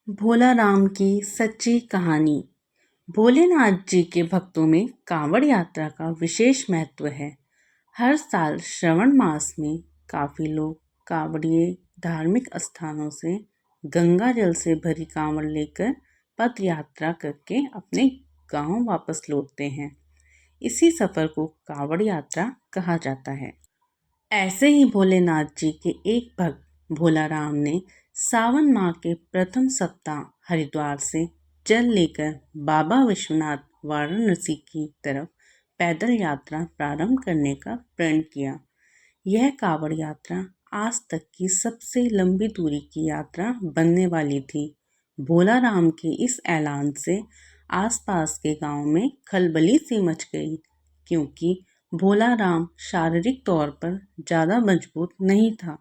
भोला राम की सच्ची कहानी। भोलेनाथ जी के भक्तों में कांवड़ यात्रा का विशेष महत्व है। हर साल श्रवण मास में काफी लोग कांवड़िए धार्मिक स्थानों से गंगा जल से भरी कांवड़ लेकर पद यात्रा करके अपने गांव वापस लौटते हैं। इसी सफर को कांवड़ यात्रा कहा जाता है। ऐसे ही भोलेनाथ जी के एक भक्त भोला राम ने सावन माह के प्रथम सप्ताह हरिद्वार से जल लेकर बाबा विश्वनाथ वाराणसी की तरफ पैदल यात्रा प्रारंभ करने का प्रण किया। यह कांवड़ यात्रा आज तक की सबसे लंबी दूरी की यात्रा बनने वाली थी। भोला राम के इस ऐलान से आसपास के गांव में खलबली सी मच गई, क्योंकि भोला राम शारीरिक तौर पर ज़्यादा मजबूत नहीं था,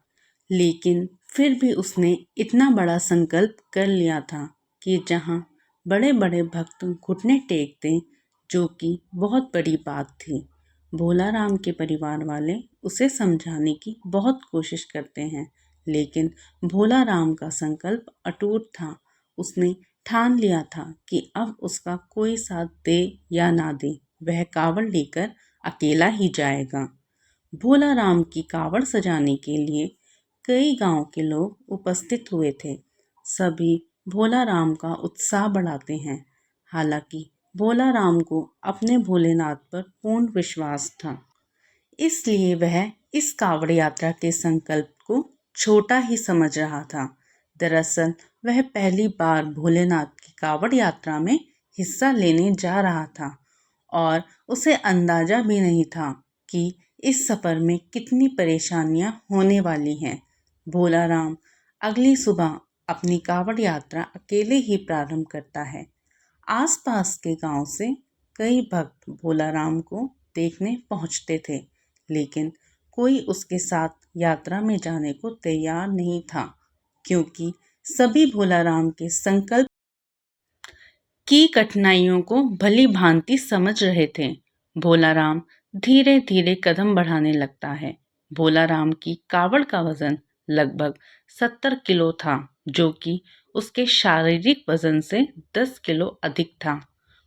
लेकिन फिर भी उसने इतना बड़ा संकल्प कर लिया था कि जहाँ बड़े बड़े भक्त घुटने टेक दें, जो कि बहुत बड़ी बात थी। भोला राम के परिवार वाले उसे समझाने की बहुत कोशिश करते हैं, लेकिन भोला राम का संकल्प अटूट था। उसने ठान लिया था कि अब उसका कोई साथ दे या ना दे, वह कांवड़ लेकर अकेला ही जाएगा। भोला राम की कांवड़ सजाने के लिए कई गांव के लोग उपस्थित हुए थे। सभी भोला राम का उत्साह बढ़ाते हैं। हालांकि भोला राम को अपने भोलेनाथ पर पूर्ण विश्वास था, इसलिए वह इस कांवड़ यात्रा के संकल्प को छोटा ही समझ रहा था। दरअसल वह पहली बार भोलेनाथ की कांवड़ यात्रा में हिस्सा लेने जा रहा था और उसे अंदाजा भी नहीं था कि इस सफ़र में कितनी परेशानियां होने वाली हैं। भोला राम अगली सुबह अपनी कांवड़ यात्रा अकेले ही प्रारंभ करता है। आसपास के गांव से कई भक्त भोला राम को देखने पहुंचते थे, लेकिन कोई उसके साथ यात्रा में जाने को तैयार नहीं था, क्योंकि सभी भोला राम के संकल्प की कठिनाइयों को भली भांति समझ रहे थे। भोला राम धीरे धीरे कदम बढ़ाने लगता है। भोला राम की कावड़ का वजन लगभग 70 किलो था, जो कि उसके शारीरिक वजन से 10 किलो अधिक था।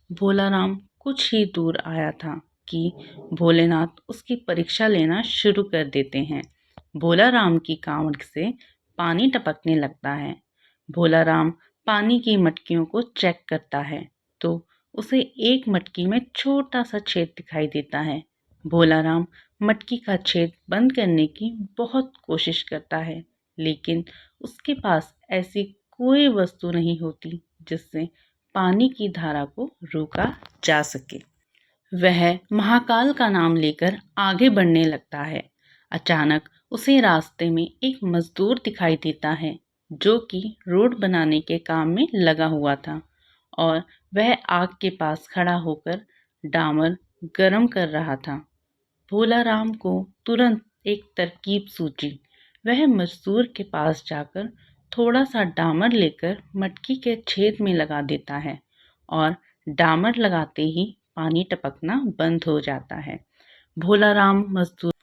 भोला राम कुछ ही दूर आया था कि भोलेनाथ उसकी परीक्षा लेना शुरू कर देते हैं। भोला राम की कांवड़ से पानी टपकने लगता है। भोला राम पानी की मटकियों को चेक करता है तो उसे एक मटकी में छोटा सा छेद दिखाई देता है। भोला राम मटकी का छेद बंद करने की बहुत कोशिश करता है, लेकिन उसके पास ऐसी कोई वस्तु नहीं होती जिससे पानी की धारा को रोका जा सके। वह महाकाल का नाम लेकर आगे बढ़ने लगता है। अचानक उसे रास्ते में एक मजदूर दिखाई देता है, जो कि रोड बनाने के काम में लगा हुआ था और वह आग के पास खड़ा होकर डामर गरम कर रहा था। भोला राम को तुरंत एक तरकीब सूझी। वह मजदूर के पास जाकर थोड़ा सा डामर लेकर मटकी के छेद में लगा देता है और डामर लगाते ही पानी टपकना बंद हो जाता है। भोला राम मजदूर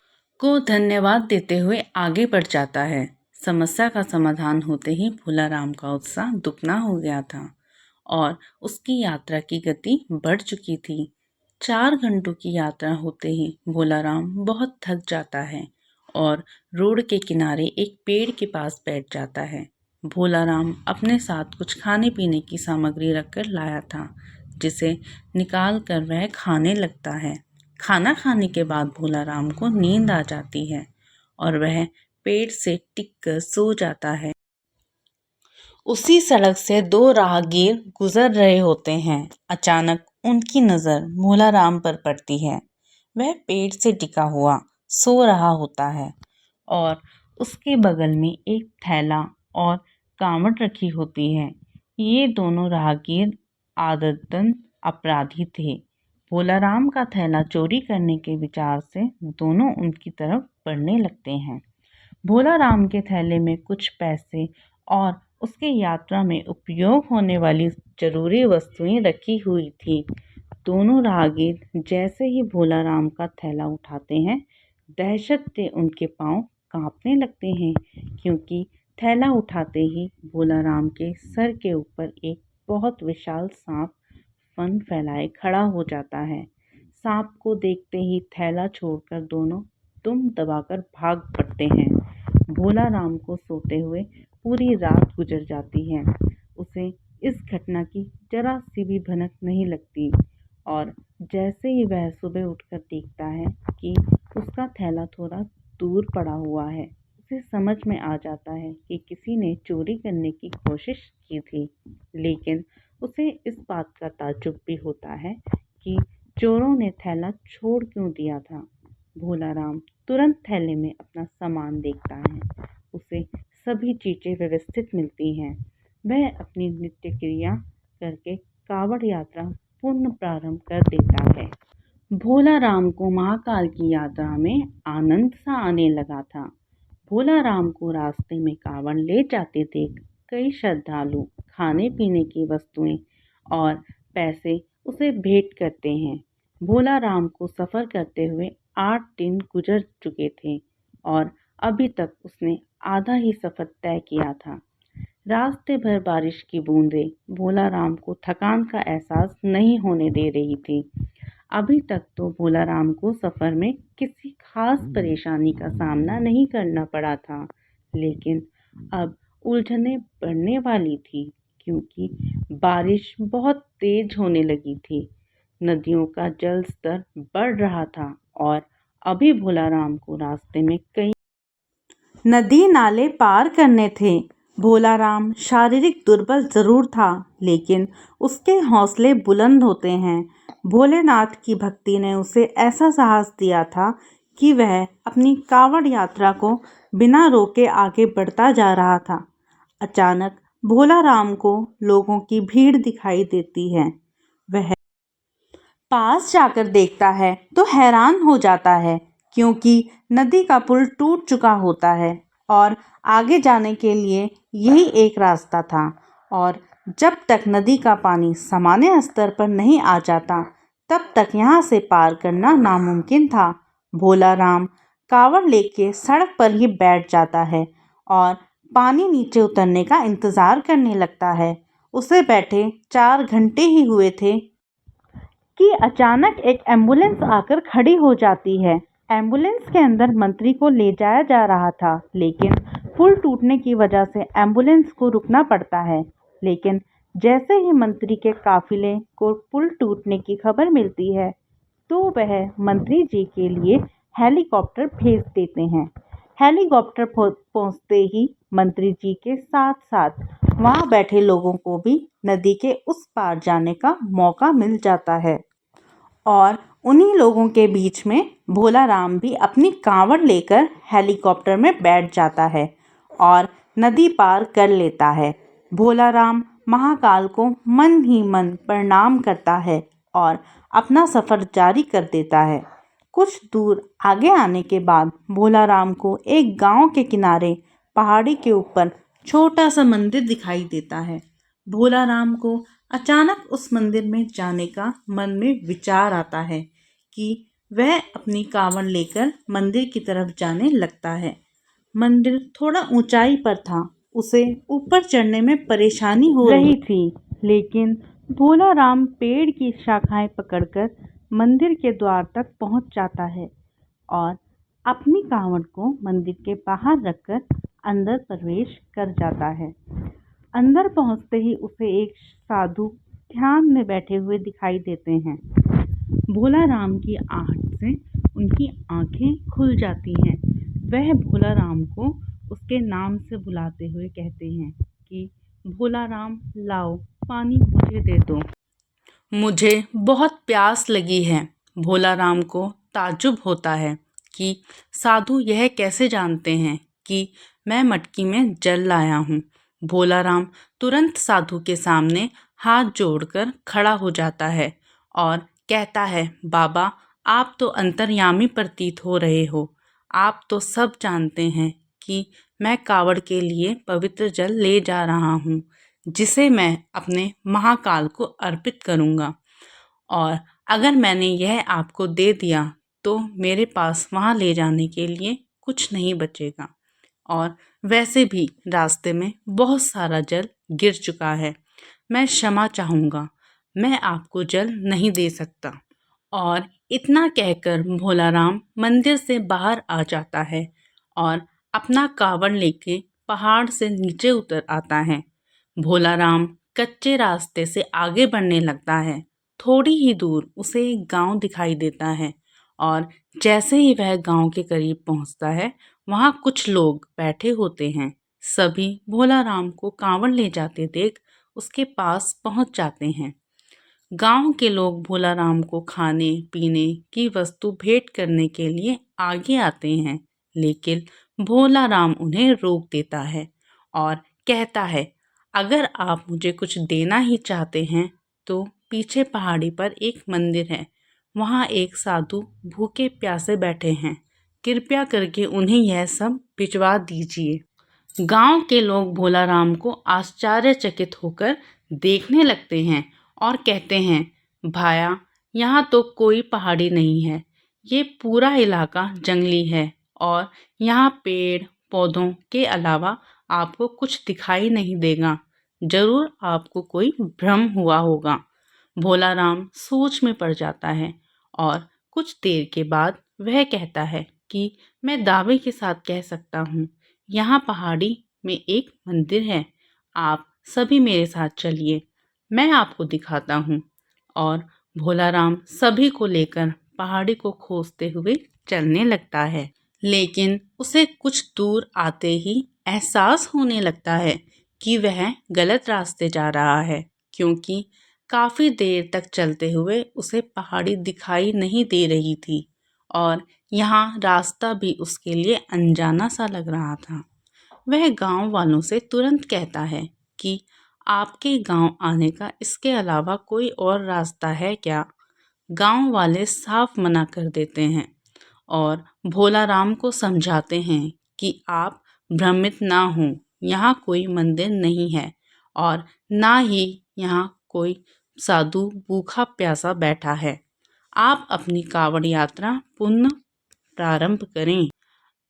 को धन्यवाद देते हुए आगे बढ़ जाता है। समस्या का समाधान होते ही भोला राम का उत्साह दुगना हो गया था और उसकी यात्रा की गति बढ़ चुकी थी। 4 घंटों की यात्रा होते ही भोला राम बहुत थक जाता है और रोड के किनारे एक पेड़ के पास बैठ जाता है। भोला राम अपने साथ कुछ खाने पीने की सामग्री रखकर लाया था, जिसे निकाल कर वह खाने लगता है। खाना खाने के बाद भोला राम को नींद आ जाती है और वह पेड़ से टिक कर सो जाता है। उसी सड़क से 2 राहगीर गुजर रहे होते हैं। अचानक उनकी नज़र भोला राम पर पड़ती है। वह पेड़ से टिका हुआ सो रहा होता है और उसके बगल में एक थैला और कांवड़ रखी होती है। ये दोनों राहगीर आदतन अपराधी थे। भोला राम का थैला चोरी करने के विचार से दोनों उनकी तरफ बढ़ने लगते हैं। भोला राम के थैले में कुछ पैसे और उसके यात्रा में उपयोग होने वाली जरूरी वस्तुएं रखी हुई थी। दोनों राहगीर जैसे ही भोला राम का थैला उठाते हैं, दहशत से उनके पांव कांपने लगते हैं, क्योंकि थैला उठाते ही भोला राम के सर के ऊपर एक बहुत विशाल सांप फन फैलाए खड़ा हो जाता है। सांप को देखते ही थैला छोड़कर दोनों दुम दबाकर भाग पड़ते हैं। भोला राम को सोते हुए पूरी रात गुजर जाती है। उसे इस घटना की जरा सी भी भनक नहीं लगती और जैसे ही वह सुबह उठकर देखता है कि उसका थैला थोड़ा दूर पड़ा हुआ है, उसे समझ में आ जाता है कि किसी ने चोरी करने की कोशिश की थी। लेकिन उसे इस बात का ताज्जुब भी होता है कि चोरों ने थैला छोड़ क्यों दिया था। भोला राम तुरंत थैले में अपना सामान देखता है। उसे सभी चीजें व्यवस्थित मिलती हैं। वह अपनी नित्य क्रिया करके कावड़ यात्रा पुनः प्रारंभ कर देता है। भोला राम को महाकाल की यात्रा में आनंद सा आने लगा था। भोला राम को रास्ते में कावड़ ले जाते देख कई श्रद्धालु खाने पीने की वस्तुएं और पैसे उसे भेंट करते हैं। भोला राम को सफ़र करते हुए 8 दिन गुजर चुके थे और अभी तक उसने आधा ही सफ़र तय किया था। रास्ते भर बारिश की बूंदें भोला राम को थकान का एहसास नहीं होने दे रही थी। अभी तक तो भोला राम को सफ़र में किसी खास परेशानी का सामना नहीं करना पड़ा था, लेकिन अब उलझनें बढ़ने वाली थी क्योंकि बारिश बहुत तेज होने लगी थी। नदियों का जल स्तर बढ़ रहा था और अभी भोला राम को रास्ते में कई नदी नाले पार करने थे। भोला राम शारीरिक दुर्बल जरूर था, लेकिन उसके हौसले बुलंद होते हैं। भोलेनाथ की भक्ति ने उसे ऐसा साहस दिया था कि वह अपनी कावड़ यात्रा को बिना रोके आगे बढ़ता जा रहा था। अचानक भोला राम को लोगों की भीड़ दिखाई देती है। वह पास जाकर देखता है तो हैरान हो जाता है क्योंकि नदी का पुल टूट चुका होता है और आगे जाने के लिए यही एक रास्ता था और जब तक नदी का पानी सामान्य स्तर पर नहीं आ जाता तब तक यहाँ से पार करना नामुमकिन था। भोला राम कावड़ लेके सड़क पर ही बैठ जाता है और पानी नीचे उतरने का इंतज़ार करने लगता है। उसे बैठे 4 घंटे ही हुए थे कि अचानक एक एम्बुलेंस आकर खड़ी हो जाती है। एम्बुलेंस के अंदर मंत्री को ले जाया जा रहा था, लेकिन पुल टूटने की वजह से एम्बुलेंस को रुकना पड़ता है। लेकिन जैसे ही मंत्री के काफिले को पुल टूटने की खबर मिलती है, तो वह मंत्री जी के लिए हेलीकॉप्टर भेज देते हैं। हेलीकॉप्टर पहुंचते ही मंत्री जी के साथ साथ वहां बैठे लोगों को भी नदी के उस पार जाने का मौका मिल जाता है और उन्हीं लोगों के बीच में भोला राम भी अपनी कांवड़ लेकर हेलीकॉप्टर में बैठ जाता है और नदी पार कर लेता है। भोला राम महाकाल को मन ही मन प्रणाम करता है और अपना सफ़र जारी कर देता है। कुछ दूर आगे आने के बाद भोला राम को एक गांव के किनारे पहाड़ी के ऊपर छोटा सा मंदिर दिखाई देता है। भोला राम को अचानक उस मंदिर में जाने का मन में विचार आता है कि वह अपनी कांवड़ लेकर मंदिर की तरफ जाने लगता है। मंदिर थोड़ा ऊंचाई पर था, उसे ऊपर चढ़ने में परेशानी हो रही थी, लेकिन भोला राम पेड़ की शाखाएं पकड़कर मंदिर के द्वार तक पहुंच जाता है और अपनी कांवड़ को मंदिर के बाहर रखकर अंदर प्रवेश कर जाता है। अंदर पहुंचते ही उसे एक साधु ध्यान में बैठे हुए दिखाई देते हैं। भोला राम की आहट से उनकी आंखें खुल जाती हैं। वह भोला राम को उसके नाम से बुलाते हुए कहते हैं कि भोला राम लाओ पानी मुझे दे दो, मुझे बहुत प्यास लगी है। भोला राम को ताज्जुब होता है कि साधु यह कैसे जानते हैं कि मैं मटकी में जल लाया हूँ। भोला राम तुरंत साधु के सामने हाथ जोड़कर खड़ा हो जाता है और कहता है, बाबा आप तो अंतर्यामी प्रतीत हो रहे हो। आप तो सब जानते हैं कि मैं कावड़ के लिए पवित्र जल ले जा रहा हूँ, जिसे मैं अपने महाकाल को अर्पित करूँगा और अगर मैंने यह आपको दे दिया तो मेरे पास वहाँ ले जाने के लिए कुछ नहीं बचेगा। और वैसे भी रास्ते में बहुत सारा जल गिर चुका है। मैं क्षमा चाहूँगा, मैं आपको जल नहीं दे सकता। और इतना कहकर भोलाराम मंदिर से बाहर आ जाता है और अपना कावड़ लेके पहाड़ से नीचे उतर आता है। भोलाराम कच्चे रास्ते से आगे बढ़ने लगता है। थोड़ी ही दूर उसे एक गांव दिखाई देता है और जैसे ही वह गांव के करीब पहुंचता है, वहां कुछ लोग बैठे होते हैं। सभी भोलाराम को कांवड़ ले जाते देख उसके पास पहुंच जाते हैं। गांव के लोग भोलाराम को खाने पीने की वस्तु भेंट करने के लिए आगे आते हैं, लेकिन भोलाराम उन्हें रोक देता है और कहता है, अगर आप मुझे कुछ देना ही चाहते हैं तो पीछे पहाड़ी पर एक मंदिर है, वहाँ एक साधु भूखे प्यासे बैठे हैं, कृपया करके उन्हें यह सब भिजवा दीजिए। गांव के लोग भोलाराम को आश्चर्यचकित होकर देखने लगते हैं और कहते हैं, भाया, यहाँ तो कोई पहाड़ी नहीं है, ये पूरा इलाका जंगली है और यहाँ पेड़ पौधों के अलावा आपको कुछ दिखाई नहीं देगा। जरूर आपको कोई भ्रम हुआ होगा। भोलाराम सोच में पड़ जाता है और कुछ देर के बाद वह कहता है कि मैं दावे के साथ कह सकता हूँ, यहाँ पहाड़ी में एक मंदिर है। आप सभी मेरे साथ चलिए, मैं आपको दिखाता हूँ। और भोलाराम सभी को लेकर पहाड़ी को खोजते हुए चलने लगता है। लेकिन उसे कुछ दूर आते ही एहसास होने लगता है कि वह गलत रास्ते जा रहा है, क्योंकि काफ़ी देर तक चलते हुए उसे पहाड़ी दिखाई नहीं दे रही थी और यहाँ रास्ता भी उसके लिए अनजाना सा लग रहा था। वह गांव वालों से तुरंत कहता है कि आपके गांव आने का इसके अलावा कोई और रास्ता है क्या? गांव वाले साफ मना कर देते हैं और भोलाराम को समझाते हैं कि आप भ्रमित ना हों, यहाँ कोई मंदिर नहीं है और ना ही यहाँ कोई साधु भूखा प्यासा बैठा है। आप अपनी कांवड़ यात्रा पुनः प्रारंभ करें।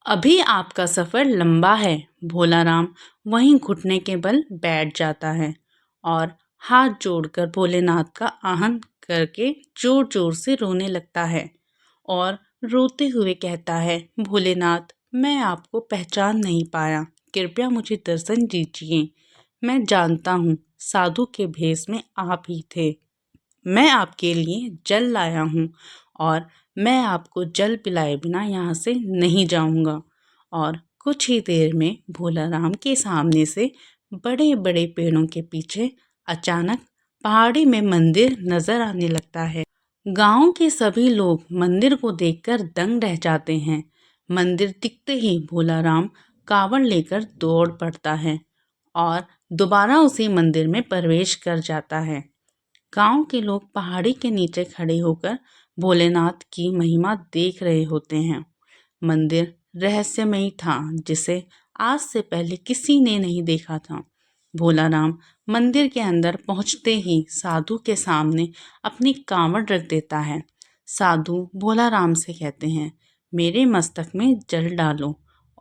अभी आपका सफ़र लंबा है। भोलाराम वहीं घुटने के बल बैठ जाता है और हाथ जोड़कर भोलेनाथ का आहन करके जोर जोर से रोने लगता है और रोते हुए कहता है, भोलेनाथ, मैं आपको पहचान नहीं पाया, कृपया मुझे दर्शन दीजिए। मैं जानता हूँ साधु के भेष में आप ही थे। मैं आपके लिए जल लाया हूँ और मैं आपको जल पिलाए बिना यहाँ से नहीं जाऊँगा। और कुछ ही देर में भोलाराम के सामने से बड़े बड़े पेड़ों के पीछे अचानक पहाड़ी में मंदिर नजर आने लगता है। गांव के सभी लोग मंदिर को देखकर दंग रह जाते हैं। मंदिर दिखते ही भोलाराम कावड़ लेकर दौड़ पड़ता है और दोबारा उसी मंदिर में प्रवेश कर जाता है। गांव के लोग पहाड़ी के नीचे खड़े होकर भोलेनाथ की महिमा देख रहे होते हैं। मंदिर रहस्यमयी था, जिसे आज से पहले किसी ने नहीं देखा था। भोलाराम मंदिर के अंदर पहुंचते ही साधु के सामने अपनी कांवड़ रख देता है। साधु भोलाराम से कहते हैं, मेरे मस्तक में जल डालो।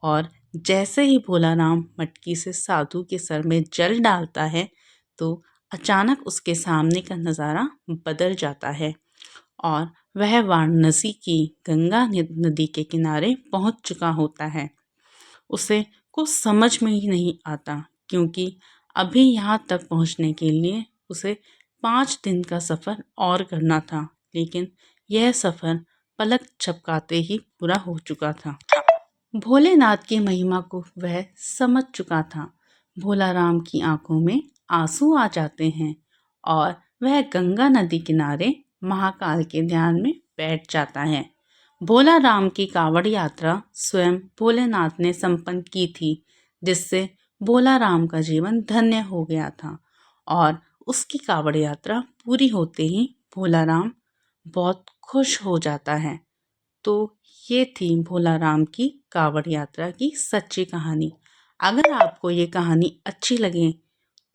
और जैसे ही भोलाराम मटकी से साधु के सर में जल डालता है, तो अचानक उसके सामने का नज़ारा बदल जाता है और वह वाराणसी की गंगा नदी के किनारे पहुंच चुका होता है। उसे कुछ समझ में ही नहीं आता, क्योंकि अभी यहाँ तक पहुँचने के लिए उसे 5 दिन का सफ़र और करना था, लेकिन यह सफ़र पलक झपकाते ही पूरा हो चुका था। भोलेनाथ की महिमा को वह समझ चुका था। भोलाराम की आंखों में आंसू आ जाते हैं और वह गंगा नदी किनारे महाकाल के ध्यान में बैठ जाता है। भोलाराम की कांवड़ यात्रा स्वयं भोलेनाथ ने संपन्न की थी, जिससे भोलाराम का जीवन धन्य हो गया था। और उसकी कांवड़ यात्रा पूरी होते ही भोलाराम बहुत खुश हो जाता है। तो ये थी भोलाराम की कांवड़ यात्रा की सच्ची कहानी। अगर आपको ये कहानी अच्छी लगे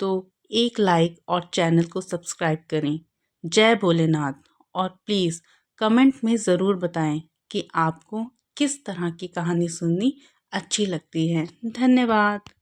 तो एक लाइक और चैनल को सब्सक्राइब करें। जय भोलेनाथ। और प्लीज़ कमेंट में ज़रूर बताएं कि आपको किस तरह की कहानी सुननी अच्छी लगती है। धन्यवाद।